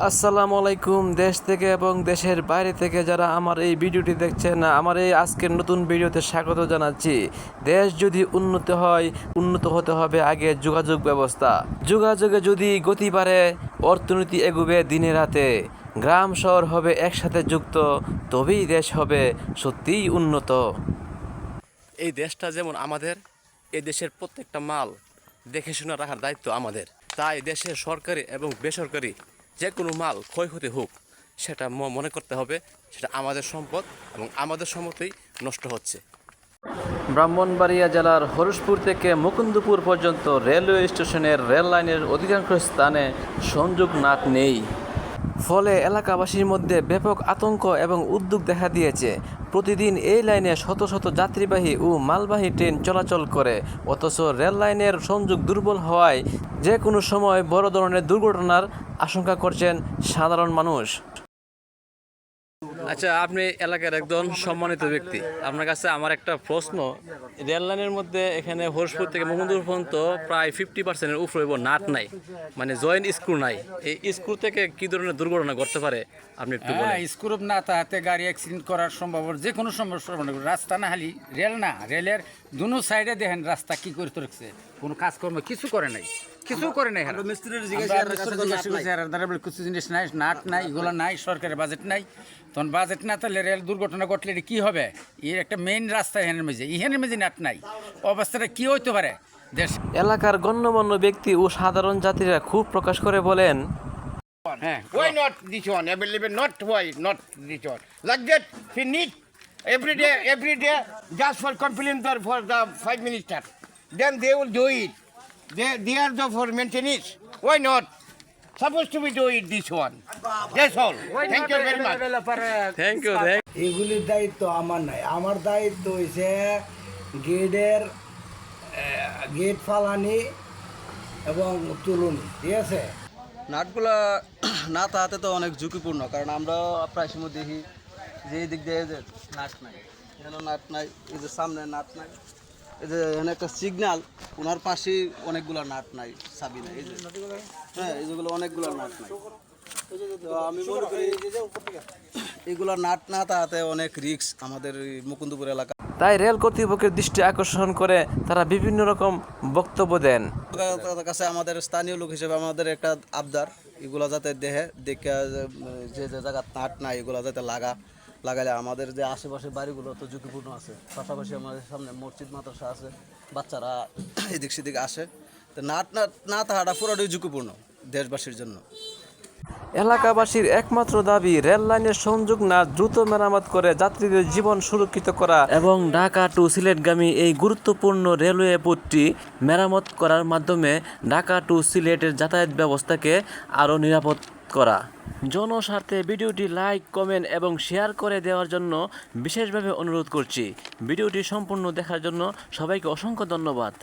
আসসালামু আলাইকুম। দেশ থেকে এবং দেশের বাইরে থেকে যারা আমার এই ভিডিওটি দেখছেন, আমার এই আজকের নতুন ভিডিওতে স্বাগত জানাচ্ছি। দেশ যদি উন্নত হতে হবে আগে যোগাযোগ ব্যবস্থা। যোগাযোগে যদি গতি বাড়ে, অর্থনীতি এগোবে দিনে রাতে, গ্রাম শহর হবে একসাথে যুক্ত, তবেই দেশ হবে সত্যিই উন্নত। এই দেশটা যেমন আমাদের, এই দেশের প্রত্যেকটা মাল দেখে শুনে রাখার দায়িত্ব আমাদের। তাই দেশের সরকারি এবং বেসরকারি যে কোনো মাল ক্ষয়ক্ষতি হোক, সেটা মনে করতে হবে সেটা আমাদের সম্পদ এবং আমাদের সম্পদেই নষ্ট হচ্ছে। ব্রাহ্মণবাড়িয়া জেলার হরিশপুর থেকে মুকুন্দপুর পর্যন্ত রেলওয়ে স্টেশনের রেল লাইনের অধিকাংশ স্থানে সংযোগ নাট নেই। ফলে এলাকাবাসীর মধ্যে ব্যাপক আতঙ্ক এবং উদ্বেগ দেখা দিয়েছে। প্রতিদিন এই লাইনে শত শত যাত্রীবাহী ও মালবাহী ট্রেন চলাচল করে, অথচ রেল লাইনের সংযোগ দুর্বল হওয়ায় যে কোনো সময় বড় ধরনের দুর্ঘটনার আশঙ্কা করছেন সাধারণ মানুষ। আচ্ছা, আপনি এলাকার একজন সম্মানিত ব্যক্তি, আপনার কাছে আমার একটা প্রশ্ন। রেল লাইনের মধ্যে এখানে হরিশপুর থেকে মুকুন্দপুর পর্যন্ত প্রায় 50% উপরে নাট নাই, মানে জয়েন্ট স্ক্রু নাই। এই স্ক্রু থেকে কি ধরনের দুর্ঘটনা ঘটতে পারে আপনি একটু বলেন। স্ক্রু না তাহাতে গাড়ি অ্যাক্সিডেন্ট করার সম্ভব, যে কোনো সমস্যা। রাস্তা না খালি রেল না, রেলের দুনো সাইডে দেখেন রাস্তা কি করে রাখছে, কোনো কাজকর্ম কিছু করে নাই, কিছু করে নাই। কিছু জিনিস নাই, নাট নাই, এগুলো নাই, সরকারের বাজেট নাই। তখন বাজেট না তাহলে রেল দুর্ঘটনা ঘটলে কি হবে? এর একটা মেইন রাস্তা এখানের মাঝে নাট নাই, অবস্থাটা কি হইতে পারে দেশ। এলাকার গণ্যমান্য ব্যক্তি ও সাধারণ যাত্রীরা খুব প্রকাশ করে বলেন, Why not this one available? Not why not this one? Like that, finish every day, just for complaint or for the 5 minister. Then they will do it. They are the for maintenance. Why not? Supposed to be do it this one. That's all. Thank you very much. Thank you. এগুলির দায়িত্ব আমার নাই, আমার দায়িত্ব হয়েছে gate ফালানি এবং তুলনি, ঠিক আছে। নাটগুলা না তাহাতে তো অনেক ঝুঁকিপূর্ণ, কারণ আমরা প্রায় সময় দেখি যে এই দিক দিয়ে যে নাট নাই, এখানে নাট নাই, এই যে সামনে নাট নাই, এই যে এখানে একটা সিগন্যাল, ওনার পাশেই অনেকগুলো নাট নাই, চাবি নাই, এই যে হ্যাঁ, এইগুলো অনেকগুলো নাট নাই। তো আমি মনে করি এগুলো নাট না তাহাতে অনেক রিস্ক আমাদের মুকুন্দপুর এলাকা। তাই রেল কর্তৃপক্ষের দৃষ্টি আকর্ষণ করে তারা বিভিন্ন রকম বক্তব্য দেন। তাদের কাছে আমাদের স্থানীয় লোক হিসেবে আমাদের একটা আবদার, এগুলো যাতে দেখে যে জায়গা নাট নাই এগুলো যাতে লাগালে আমাদের যে আশেপাশে বাড়িগুলো তো ঝুঁকিপূর্ণ আছে, পাশাপাশি আমাদের সামনে মসজিদ মাদ্রাসা আছে, বাচ্চারা এদিক সেদিক আসে, তো নাট না থাকাটা পুরোটাই ঝুঁকিপূর্ণ দেশবাসীর জন্য। এলাকাবাসীর একমাত্র দাবি রেল লাইনের সংযোগ না দ্রুত মেরামত করে যাত্রীদের জীবন সুরক্ষিত করা এবং ঢাকা টু সিলেটগামী এই গুরুত্বপূর্ণ রেলওয়ে পথটি মেরামত করার মাধ্যমে ঢাকা টু সিলেটের যাতায়াত ব্যবস্থাকে আরও নিরাপদ করা। জনস্বার্থে ভিডিওটি লাইক, কমেন্ট এবং শেয়ার করে দেওয়ার জন্য বিশেষভাবে অনুরোধ করছি। ভিডিওটি সম্পূর্ণ দেখার জন্য সবাইকে অসংখ্য ধন্যবাদ।